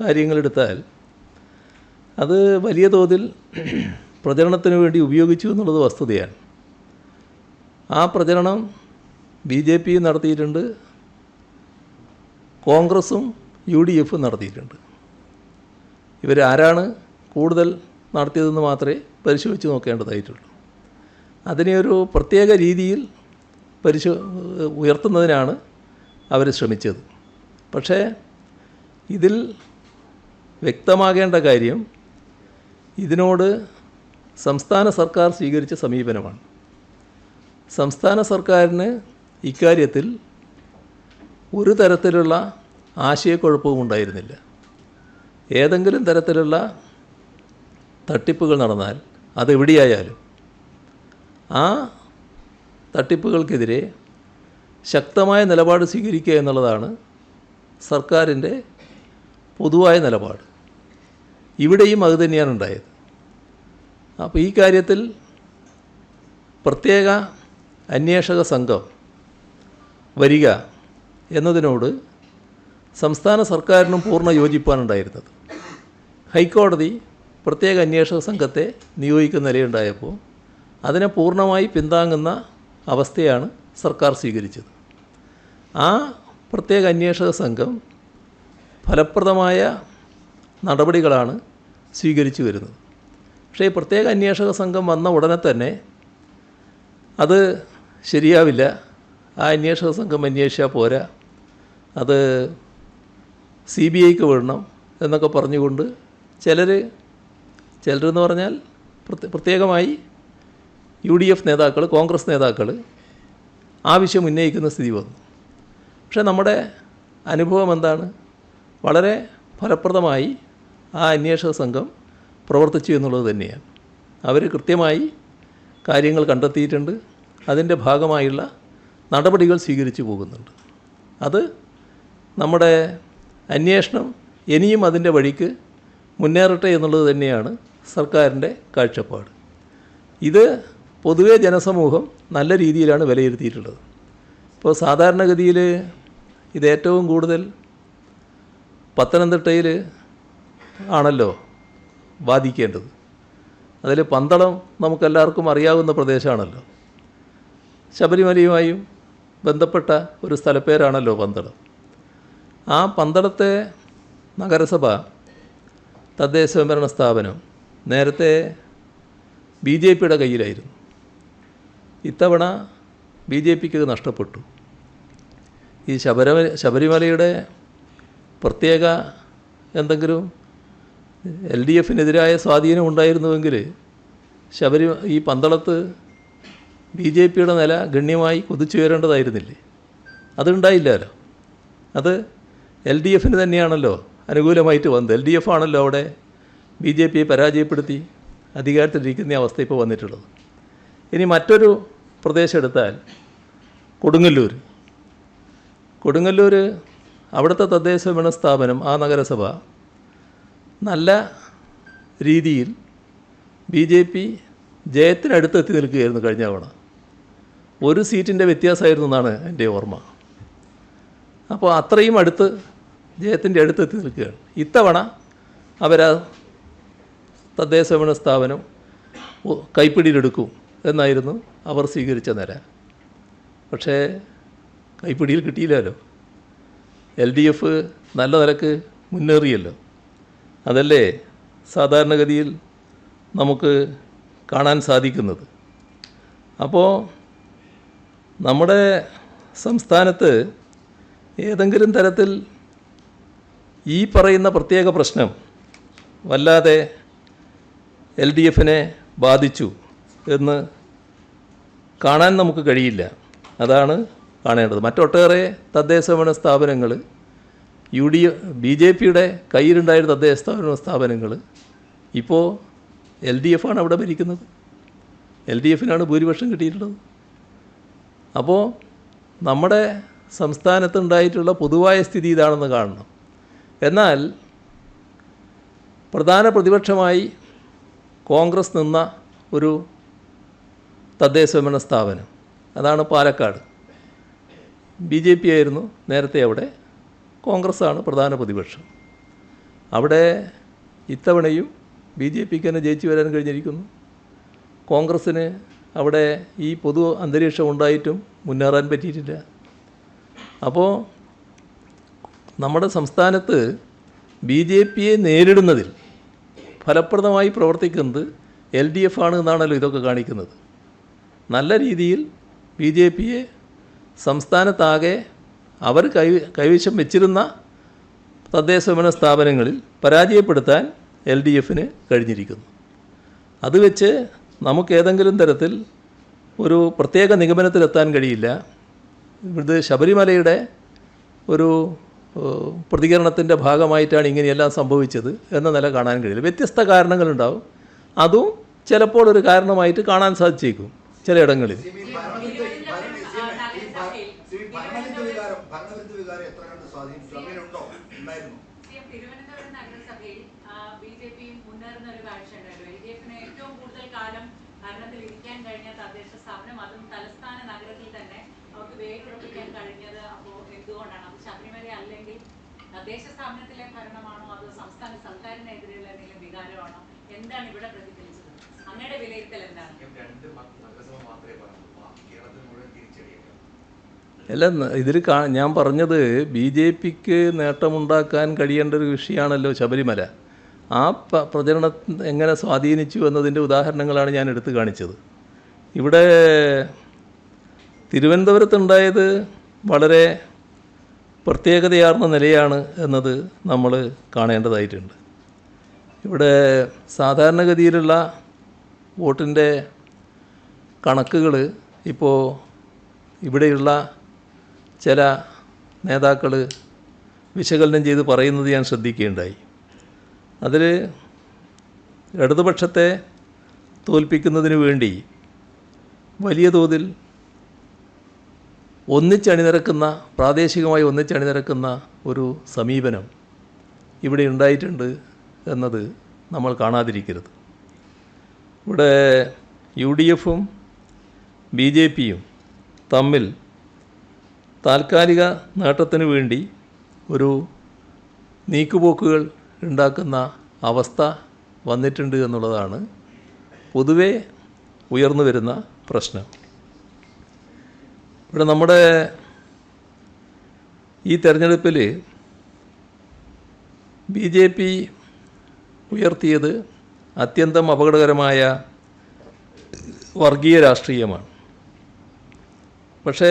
S1: കാര്യങ്ങളെടുത്താൽ അത് വലിയ തോതിൽ പ്രചരണത്തിന് വേണ്ടി ഉപയോഗിച്ചു എന്നുള്ളത് വസ്തുതയാണ്. ആ പ്രചരണം BJP നടത്തിയിട്ടുണ്ട്, കോൺഗ്രസും UDF നടത്തിയിട്ടുണ്ട്. ഇവരാരാണ് കൂടുതൽ നടത്തിയതെന്ന് മാത്രമേ പരിശോധിച്ച് നോക്കേണ്ടതായിട്ടുള്ളൂ. അതിനെ ഒരു പ്രത്യേക രീതിയിൽ ഉയർത്തുന്നതിനാണ് അവർ ശ്രമിച്ചത്. പക്ഷേ ഇതിൽ വ്യക്തമാകേണ്ട കാര്യം ഇതിനോട് സംസ്ഥാന സർക്കാർ സ്വീകരിച്ച സമീപനമാണ്. സംസ്ഥാന സർക്കാരിന് ഇക്കാര്യത്തിൽ ഒരു തരത്തിലുള്ള ആശയക്കുഴപ്പവും ഉണ്ടായിരുന്നില്ല. ഏതെങ്കിലും തരത്തിലുള്ള തട്ടിപ്പുകൾ നടന്നാൽ അതെവിടെയായാലും ആ തട്ടിപ്പുകൾക്കെതിരെ ശക്തമായ നിലപാട് സ്വീകരിക്കുക എന്നുള്ളതാണ് സർക്കാരിൻ്റെ പൊതുവായ നിലപാട്. ഇവിടെയും അതുതന്നെയാണ് ഉണ്ടായത്. അപ്പോൾ ഈ കാര്യത്തിൽ പ്രത്യേക അന്വേഷക സംഘം വരിക എന്നതിനോട് സംസ്ഥാന സർക്കാരിനും പൂർണ്ണ യോജിപ്പാണ് ഉണ്ടായിരുന്നത്. ഹൈക്കോടതി പ്രത്യേക അന്വേഷക സംഘത്തെ നിയോഗിക്കുന്ന നിലയുണ്ടായപ്പോൾ അതിനെ പൂർണ്ണമായി പിന്താങ്ങുന്ന അവസ്ഥയാണ് സർക്കാർ സ്വീകരിച്ചത്. ആ പ്രത്യേക അന്വേഷക സംഘം ഫലപ്രദമായ നടപടികളാണ് സ്വീകരിച്ചു വരുന്നത്. പക്ഷേ ഈ പ്രത്യേക അന്വേഷക സംഘം വന്ന ഉടനെ തന്നെ അത് ശരിയാവില്ല, ആ അന്വേഷക സംഘം അന്വേഷിച്ചാൽ പോരാ, അത് CBIക്ക് വിടണം എന്നൊക്കെ പറഞ്ഞുകൊണ്ട് ചിലരെന്ന് പറഞ്ഞാൽ പ്രത്യേകമായി UDF നേതാക്കൾ, കോൺഗ്രസ് നേതാക്കൾ ആവശ്യം ഉന്നയിക്കുന്ന സ്ഥിതി വന്നു. പക്ഷേ നമ്മുടെ അനുഭവം എന്താണ്? വളരെ ഫലപ്രദമായി ആ അന്വേഷക സംഘം പ്രവർത്തിച്ചു എന്നുള്ളത് തന്നെയാണ്. അവർ കൃത്യമായി കാര്യങ്ങൾ കണ്ടെത്തിയിട്ടുണ്ട്, അതിൻ്റെ ഭാഗമായുള്ള നടപടികൾ സ്വീകരിച്ചു പോകുന്നുണ്ട്. അത് നമ്മുടെ അന്വേഷണം ഇനിയും അതിൻ്റെ വഴിക്ക് മുന്നേറട്ടെ എന്നുള്ളത് തന്നെയാണ് സർക്കാരിൻ്റെ കാഴ്ചപ്പാട്. ഇത് പൊതുവെ ജനസമൂഹം നല്ല രീതിയിലാണ് വിലയിരുത്തിയിട്ടുള്ളത്. ഇപ്പോൾ സാധാരണഗതിയിൽ ഇത് ഏറ്റവും കൂടുതൽ പത്തനംതിട്ടയിൽ ആണല്ലോ ബാധിക്കേണ്ടത്. അതിൽ പന്തളം നമുക്കെല്ലാവർക്കും അറിയാവുന്ന പ്രദേശമാണല്ലോ. ശബരിമലയുമായും ബന്ധപ്പെട്ട ഒരു സ്ഥലപ്പേരാണല്ലോ പന്തളം. ആ പന്തളത്തെ നഗരസഭ തദ്ദേശ സ്വയംഭരണ സ്ഥാപനം നേരത്തെ BJPയുടെ കയ്യിലായിരുന്നു. ഇത്തവണ BJPക്ക് നഷ്ടപ്പെട്ടു. ഈ ശബരിമലയുടെ പ്രത്യേക എന്തെങ്കിലും LDFനെതിരായ സ്വാധീനം ഉണ്ടായിരുന്നുവെങ്കിൽ ഈ പന്തളത്ത് BJPയുടെ നില ഗണ്യമായി കുതിച്ചുയരേണ്ടതായിരുന്നില്ലേ? അതുണ്ടായില്ലല്ലോ. അത് LDF തന്നെയാണല്ലോ അനുകൂലമായിട്ട് വന്നത്. LDF ആണല്ലോ അവിടെ BJPയെ പരാജയപ്പെടുത്തി അധികാരത്തിലിരിക്കുന്ന അവസ്ഥ ഇപ്പോൾ വന്നിട്ടുള്ളത്. ഇനി മറ്റൊരു പ്രദേശം എടുത്താൽ കൊടുങ്ങല്ലൂർ അവിടുത്തെ തദ്ദേശ ഭരണ സ്ഥാപനം, ആ നഗരസഭ നല്ല രീതിയിൽ BJP ജയത്തിനടുത്തെത്തി നിൽക്കുകയായിരുന്നു കഴിഞ്ഞ തവണ. ഒരു സീറ്റിൻ്റെ വ്യത്യാസമായിരുന്നു എന്നാണ് എൻ്റെ ഓർമ്മ. അപ്പോൾ അത്രയും അടുത്ത് ജയത്തിൻ്റെ അടുത്തെത്തി നിൽക്കുകയാണ്. ഇത്തവണ അവരാ തദ്ദേശ ഭരണ സ്ഥാപനം കൈപ്പിടിയിലെടുക്കും എന്നായിരുന്നു അവർ സ്വീകരിച്ച നില. പക്ഷേ കൈപ്പിടിയിൽ കിട്ടിയില്ലല്ലോ. LDF നല്ല നിലക്ക് മുന്നേറിയല്ലോ. അതല്ലേ സാധാരണഗതിയിൽ നമുക്ക് കാണാൻ സാധിക്കുന്നത്. അപ്പോൾ നമ്മുടെ സംസ്ഥാനത്ത് ഏതെങ്കിലും തരത്തിൽ ഈ പറയുന്ന പ്രത്യേക പ്രശ്നം വല്ലാതെ LDFനെ ബാധിച്ചു എന്ന് കാണാൻ നമുക്ക് കഴിയില്ല. അതാണ് കാണേണ്ടത്. മറ്റൊട്ടേറെ തദ്ദേശ ഭരണ സ്ഥാപനങ്ങൾ BJPയുടെ കയ്യിലുണ്ടായിരുന്ന തദ്ദേശ ഭരണ സ്ഥാപനങ്ങൾ ഇപ്പോൾ LDF ആണ് അവിടെ ഭരിക്കുന്നത്. LDFനാണ് ഭൂരിപക്ഷം കിട്ടിയിട്ടുള്ളത്. അപ്പോൾ നമ്മുടെ സംസ്ഥാനത്തുണ്ടായിട്ടുള്ള പൊതുവായ സ്ഥിതി ഇതാണെന്ന് കാണണം. എന്നാൽ പ്രധാന പ്രതിപക്ഷമായി കോൺഗ്രസ് നിന്ന ഒരു തദ്ദേശ ഭരണ സ്ഥാപനം, അതാണ് പാലക്കാട്. BJP ആയിരുന്നു നേരത്തെ അവിടെ, കോൺഗ്രസ്സാണ് പ്രധാന പ്രതിപക്ഷം. അവിടെ ഇത്തവണയും BJPക്ക് തന്നെ ജയിച്ചു വരാൻ കഴിഞ്ഞിരിക്കുന്നു. കോൺഗ്രസ്സിന് അവിടെ ഈ പൊതു അന്തരീക്ഷം ഉണ്ടായിട്ടും മുന്നേറാൻ പറ്റിയിട്ടില്ല. അപ്പോൾ നമ്മുടെ സംസ്ഥാനത്ത് BJPയെ നേരിടുന്നതിൽ ഫലപ്രദമായി പ്രവർത്തിക്കുന്നത് LDF ആണ് എന്നാണല്ലോ ഇതൊക്കെ കാണിക്കുന്നത്. നല്ല രീതിയിൽ BJPയെ സംസ്ഥാനത്താകെ അവർ കൈവശം വെച്ചിരുന്ന തദ്ദേശ ഭരണ സ്ഥാപനങ്ങളിൽ പരാജയപ്പെടുത്താൻ LDFന് കഴിഞ്ഞിരിക്കുന്നു. അത് വെച്ച് നമുക്ക് ഏതെങ്കിലും തരത്തിൽ ഒരു പ്രത്യേക നിഗമനത്തിലെത്താൻ കഴിയില്ല. ഇത് ശബരിമലയുടെ ഒരു പ്രതികരണത്തിൻ്റെ ഭാഗമായിട്ടാണ് ഇങ്ങനെയെല്ലാം സംഭവിച്ചത് എന്ന നില കാണാൻ കഴിയില്ല. വ്യത്യസ്ത കാരണങ്ങളുണ്ടാവും. അതും ചിലപ്പോൾ ഒരു കാരണമായിട്ട് കാണാൻ സാധിച്ചേക്കും ചിലയിടങ്ങളിൽ.
S3: തദ്ദേശ സ്ഥാപനത്തിലെ ഭരണമാണോ അതോ സംസ്ഥാന സർക്കാരിനെതിരെയുള്ള എന്തെങ്കിലും വികാരമാണോ, എന്താണ് ഇവിടെ പ്രതിഫലിച്ചത്? അങ്ങയുടെ വിലയിരുത്തൽ എന്താണ്?
S1: അല്ല, ഇതിൽ ഞാൻ പറഞ്ഞത് BJPക്ക് നേട്ടമുണ്ടാക്കാൻ കഴിയേണ്ട ഒരു വിഷയമാണല്ലോ ശബരിമല. ആ പ്രചരണം എങ്ങനെ സ്വാധീനിച്ചു എന്നതിൻ്റെ ഉദാഹരണങ്ങളാണ് ഞാൻ എടുത്തു കാണിച്ചത്. ഇവിടെ തിരുവനന്തപുരത്തുണ്ടായത് വളരെ പ്രത്യേകതയാർന്ന നിലയാണ് എന്നത് നമ്മൾ കാണേണ്ടതായിട്ടുണ്ട്. ഇവിടെ സാധാരണഗതിയിലുള്ള വോട്ടിൻ്റെ കണക്കുകൾ ഇപ്പോൾ ഇവിടെയുള്ള ചില നേതാക്കൾ വിശകലനം ചെയ്ത് പറയുന്നത് ഞാൻ ശ്രദ്ധിക്കുകയുണ്ടായി. അതിൽ ഇടതുപക്ഷത്തെ തോൽപ്പിക്കുന്നതിന് വേണ്ടി വലിയ തോതിൽ പ്രാദേശികമായി ഒന്നിച്ചണിനിരക്കുന്ന ഒരു സമീപനം ഇവിടെ ഉണ്ടായിട്ടുണ്ട് എന്നത് നമ്മൾ കാണാതിരിക്കരുത്. ഇവിടെ UDFും BJPയും തമ്മിൽ താൽക്കാലിക നേട്ടത്തിന് വേണ്ടി ഒരു നീക്കുപോക്കുകൾ ഉണ്ടാക്കുന്ന അവസ്ഥ വന്നിട്ടുണ്ട് എന്നുള്ളതാണ് പൊതുവെ ഉയർന്നു വരുന്ന പ്രശ്നം. ഇവിടെ നമ്മുടെ ഈ തെരഞ്ഞെടുപ്പിൽ BJP ഉയർത്തിയത് അത്യന്തം അപകടകരമായ വർഗീയ രാഷ്ട്രീയമാണ്. പക്ഷേ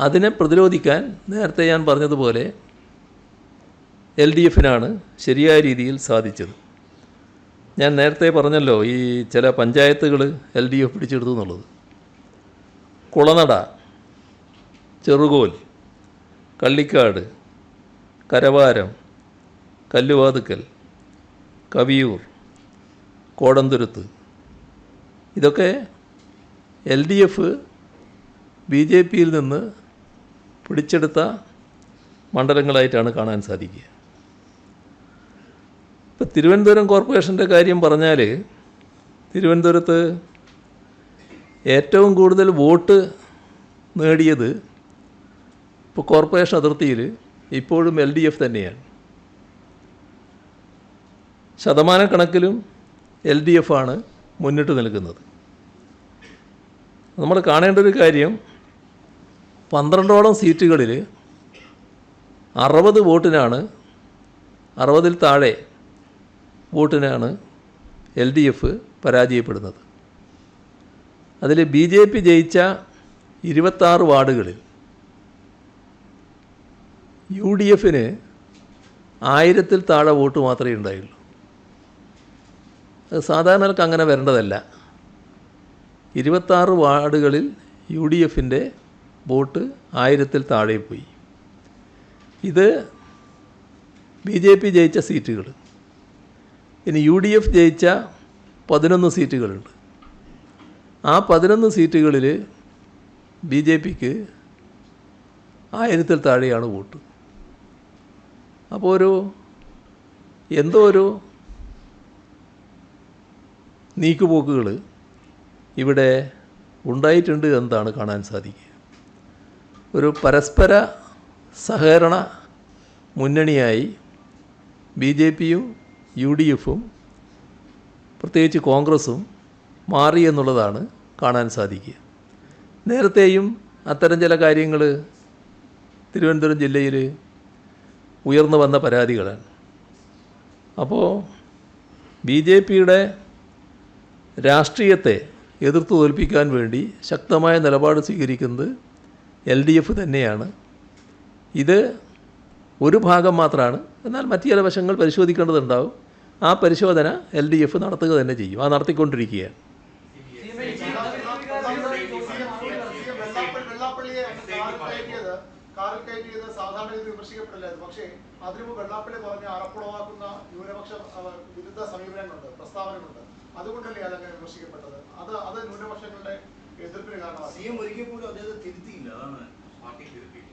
S1: അതിനെ പ്രതിരോധിക്കാൻ നേരത്തെ ഞാൻ പറഞ്ഞതുപോലെ LDFനാണ് ശരിയായ രീതിയിൽ സാധിച്ചത്. ഞാൻ നേരത്തെ പറഞ്ഞല്ലോ ഈ ചില പഞ്ചായത്തുകൾ LDF പിടിച്ചെടുത്തു എന്നുള്ളത്. കുളനട, ചെറുകോൽ, കള്ളിക്കാട്, കരവാരം, കല്ലുവാതുക്കൽ, കവിയൂർ, കോടന്തുരുത്ത് ഇതൊക്കെ LDF BJPയിൽ നിന്ന് പിടിച്ചെടുത്ത മണ്ഡലങ്ങളായിട്ടാണ് കാണാൻ സാധിക്കുക. ഇപ്പോൾ തിരുവനന്തപുരം കോർപ്പറേഷൻ്റെ കാര്യം പറഞ്ഞാൽ തിരുവനന്തപുരത്ത് ഏറ്റവും കൂടുതൽ വോട്ട് നേടിയത് ഇപ്പോൾ കോർപ്പറേഷൻ അതിർത്തിയിൽ ഇപ്പോഴും LDF തന്നെയാണ്. ശതമാനക്കണക്കിലും LDF ആണ് മുന്നിട്ട് നിൽക്കുന്നത്. നമ്മൾ കാണേണ്ട ഒരു കാര്യം 12ഓളം സീറ്റുകളിൽ 60 വോട്ടിനാണ് 60-ൽ താഴെ വോട്ടിനാണ് LDF പരാജയപ്പെടുന്നത്. അതിൽ BJP ജയിച്ച 26 വാർഡുകളിൽ UDFന് 1000-ൽ താഴെ വോട്ട് മാത്രമേ ഉണ്ടായുള്ളൂ. അത് സാധാരണക്ക് അങ്ങനെ വരേണ്ടതല്ല. 26 വാർഡുകളിൽ UDFൻ്റെ വോട്ട് 1000-ൽ താഴെ പോയി. ഇത് BJP ജയിച്ച സീറ്റുകൾ. ഇനി UDF ജയിച്ച 11 സീറ്റുകളുണ്ട്. ആ 11 സീറ്റുകളിൽ BJPക്ക് 1000-ൽ താഴെയാണ് വോട്ട്. അപ്പോൾ എന്തോ ഒരു നീക്കുപോക്കുകൾ ഇവിടെ ഉണ്ടായിട്ടുണ്ട് എന്നതാണ് കാണാൻ സാധിക്കുക. ഒരു പരസ്പര സഹകരണ മുന്നണിയായി BJPയും UDFും പ്രത്യേകിച്ച് കോൺഗ്രസും മാറി എന്നുള്ളതാണ് കാണാൻ സാധിക്കുക. നേരത്തെയും അത്തരം ചില കാര്യങ്ങൾ തിരുവനന്തപുരം ജില്ലയിൽ ഉയർന്നു വന്ന പരാതികളാണ്. അപ്പോൾ BJPയുടെ രാഷ്ട്രീയത്തെ എതിർത്ത് തോൽപ്പിക്കാൻ വേണ്ടി ശക്തമായ നിലപാട് സ്വീകരിക്കുന്നത് LDF തന്നെയാണ്. ഇത് ഒരു ഭാഗം മാത്രമാണ്. എന്നാൽ മറ്റു ചില വശങ്ങൾ പരിശോധിക്കേണ്ടതുണ്ടാവും. ആ പരിശോധന LDF നടത്തുക തന്നെ ചെയ്യും. ആ നടത്തിക്കൊണ്ടിരിക്കുകയാണ്.
S4: സാധാരണ വിമർശിക്കപ്പെടില്ലായിരുന്നു. പക്ഷേ അതിന് വെള്ളാപ്പള്ളി പറഞ്ഞ അറപ്പുളവാക്കുന്ന ന്യൂനപക്ഷ വിരുദ്ധ സമീപനങ്ങളുണ്ട്, പ്രസ്താവനകളുണ്ട്. അതുകൊണ്ടല്ലേ അതങ്ങനെ വിമർശിക്കപ്പെട്ടത്? അത് ന്യൂനപക്ഷങ്ങളുടെ എതിർപ്പിന് കാരണമാണ്. CM ഒരിക്കൽ പോലും അദ്ദേഹത്തെ തിരുത്തിയില്ല. അതാണ് പാർട്ടി തിരുത്തിയില്ല.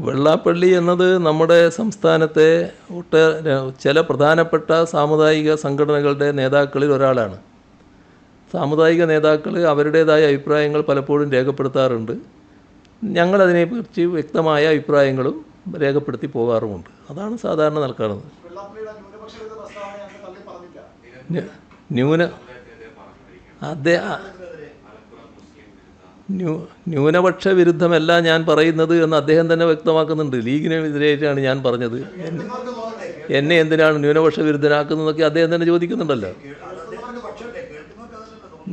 S1: വെള്ളാപ്പള്ളി എന്നത് നമ്മുടെ സംസ്ഥാനത്തെ ചില പ്രധാനപ്പെട്ട സാമുദായിക സംഘടനകളുടെ നേതാക്കളിൽ ഒരാളാണ്. സാമുദായിക നേതാക്കൾ അവരുടേതായ അഭിപ്രായങ്ങൾ പലപ്പോഴും രേഖപ്പെടുത്താറുണ്ട്. ഞങ്ങളതിനെക്കുറിച്ച് വ്യക്തമായ അഭിപ്രായങ്ങളും രേഖപ്പെടുത്തി പോകാറുമുണ്ട്. അതാണ് സാധാരണ നടക്കുന്നത്. ന്യൂനപക്ഷ വിരുദ്ധമല്ല ഞാൻ പറയുന്നത് എന്ന് അദ്ദേഹം തന്നെ വ്യക്തമാക്കുന്നുണ്ട്. ലീഗിനെതിരായിട്ടാണ് ഞാൻ പറഞ്ഞത്. എന്നെ എന്തിനാണ് ന്യൂനപക്ഷ വിരുദ്ധനാക്കുന്നതൊക്കെ അദ്ദേഹം തന്നെ ചോദിക്കുന്നുണ്ടല്ലോ.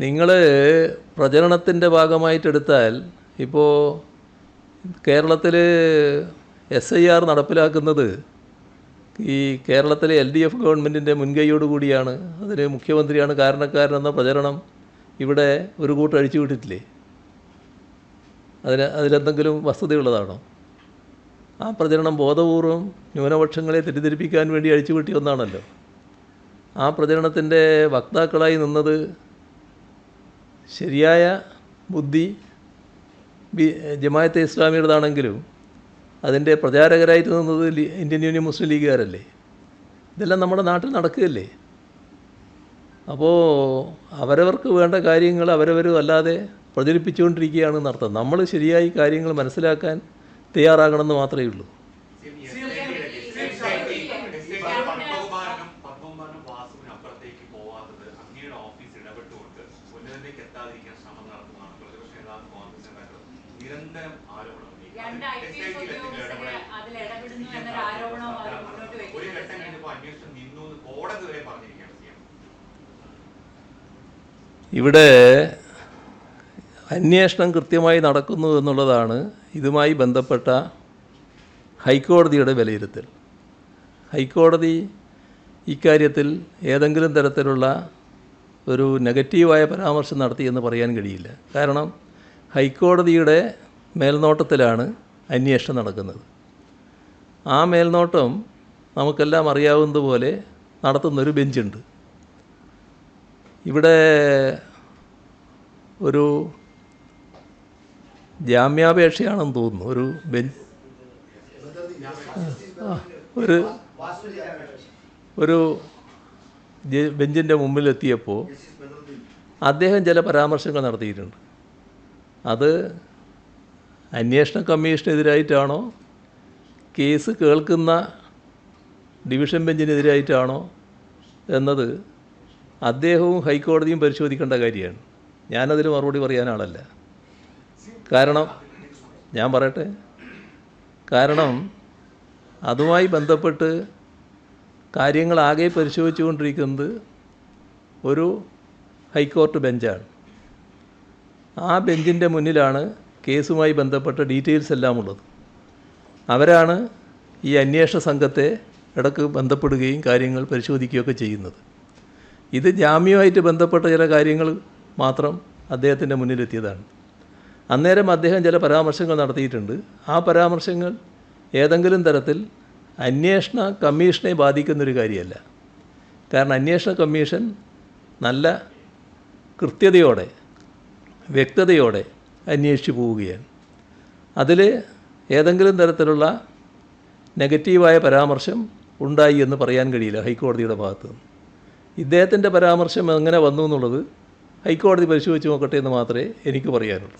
S1: നിങ്ങൾ പ്രചരണത്തിൻ്റെ ഭാഗമായിട്ടെടുത്താൽ ഇപ്പോൾ കേരളത്തിൽ SIR നടപ്പിലാക്കുന്നത് ഈ കേരളത്തിലെ LDF ഗവൺമെൻറ്റിൻ്റെ മുൻകൈയോടുകൂടിയാണ്. അതിന് മുഖ്യമന്ത്രിയാണ് കാരണക്കാരനെന്ന പ്രചരണം ഇവിടെ ഒരു കൂട്ടം അഴിച്ചു വിട്ടിട്ടില്ലേ? അതിലെന്തെങ്കിലും വസ്തുതയുള്ളതാണോ? ആ പ്രചരണം ബോധപൂർവം ന്യൂനപക്ഷങ്ങളെ തെറ്റിദ്ധരിപ്പിക്കാൻ വേണ്ടി അഴിച്ചുവിട്ടിയ ഒന്നാണല്ലോ. ആ പ്രചരണത്തിൻ്റെ വക്താക്കളായി നിന്നത് ശരിയായ ബുദ്ധി ജമാഅത്തെ ഇസ്ലാമിയുടേതാണെങ്കിലും അതിൻ്റെ പ്രചാരകരായിട്ട് നിന്നത് ഇന്ത്യൻ യൂണിയൻ മുസ്ലിം ലീഗുകാരല്ലേ. ഇതെല്ലാം നമ്മുടെ നാട്ടിൽ നടക്കുകയല്ലേ. അപ്പോൾ അവരവർക്ക് വേണ്ട കാര്യങ്ങൾ അവരവരും അല്ലാതെ പ്രചരിപ്പിച്ചുകൊണ്ടിരിക്കുകയാണെന്ന് അർത്ഥം. നമ്മൾ ശരിയായി കാര്യങ്ങൾ മനസ്സിലാക്കാൻ തയ്യാറാകണമെന്ന് മാത്രമേ ഉള്ളൂ. ഇവിടെ അന്വേഷണം കൃത്യമായി നടക്കുന്നു എന്നുള്ളതാണ് ഇതുമായി ബന്ധപ്പെട്ട ഹൈക്കോടതിയുടെ വിലയിരുത്തൽ. ഹൈക്കോടതി ഇക്കാര്യത്തിൽ ഏതെങ്കിലും തരത്തിലുള്ള ഒരു നെഗറ്റീവായ പരാമർശം നടത്തിയെന്ന് പറയാൻ കഴിയില്ല. കാരണം ഹൈക്കോടതിയുടെ മേൽനോട്ടത്തിലാണ് അന്വേഷണം നടക്കുന്നത്. ആ മേൽനോട്ടം നമുക്കെല്ലാം അറിയാവുന്നതുപോലെ നടത്തുന്നൊരു ബെഞ്ചുണ്ട്. ഇവിടെ ഒരു ജാമ്യാപേക്ഷയാണെന്ന് തോന്നുന്നു, ഒരു ബെഞ്ച് ഒരു ഒരു ബെഞ്ചിൻ്റെ മുമ്പിലെത്തിയപ്പോൾ അദ്ദേഹം ചില പരാമർശങ്ങൾ നടത്തിയിട്ടുണ്ട്. അത് അന്വേഷണ കമ്മീഷനെതിരായിട്ടാണോ കേസ് കേൾക്കുന്ന ഡിവിഷൻ ബെഞ്ചിനെതിരായിട്ടാണോ എന്നത് അദ്ദേഹവും ഹൈക്കോടതിയും പരിശോധിക്കേണ്ട കാര്യമാണ്. ഞാനതിന് മറുപടി പറയാൻ ആളല്ല. കാരണം ഞാൻ പറയട്ടെ, കാരണം അതുമായി ബന്ധപ്പെട്ട് കാര്യങ്ങളാകെ പരിശോധിച്ചുകൊണ്ടിരിക്കുന്നത് ഒരു ഹൈക്കോർട്ട് ബെഞ്ചാണ്. ആ ബെഞ്ചിൻ്റെ മുന്നിലാണ് കേസുമായി ബന്ധപ്പെട്ട ഡീറ്റെയിൽസ് എല്ലാം ഉള്ളത്. അവരാണ് ഈ അന്വേഷണ സംഘത്തെ ഇടയ്ക്ക് ബന്ധപ്പെടുകയും കാര്യങ്ങൾ പരിശോധിക്കുകയൊക്കെ ചെയ്യുന്നത്. ഇത് ജാമ്യവുമായിട്ട് ബന്ധപ്പെട്ട ചില കാര്യങ്ങൾ മാത്രം അദ്ദേഹത്തിൻ്റെ മുന്നിലെത്തിയതാണ്. അന്നേരം അദ്ദേഹം ചില പരാമർശങ്ങൾ നടത്തിയിട്ടുണ്ട്. ആ പരാമർശങ്ങൾ ഏതെങ്കിലും തരത്തിൽ അന്വേഷണ കമ്മീഷനെ ബാധിക്കുന്നൊരു കാര്യമല്ല. കാരണം അന്വേഷണ കമ്മീഷൻ നല്ല കൃത്യതയോടെ വ്യക്തതയോടെ അന്വേഷിച്ചു പോവുകയാണ്. അതിൽ ഏതെങ്കിലും തരത്തിലുള്ള നെഗറ്റീവായ പരാമർശം ഉണ്ടായി എന്ന് പറയാൻ കഴിയില്ല ഹൈക്കോടതിയുടെ ഭാഗത്ത് നിന്ന്. ഇദ്ദേഹത്തിൻ്റെ പരാമർശം എങ്ങനെ വന്നു എന്നുള്ളത് ഹൈക്കോടതി പരിശോധിച്ച് നോക്കട്ടെ എന്ന് മാത്രമേ എനിക്ക് പറയാനുള്ളൂ.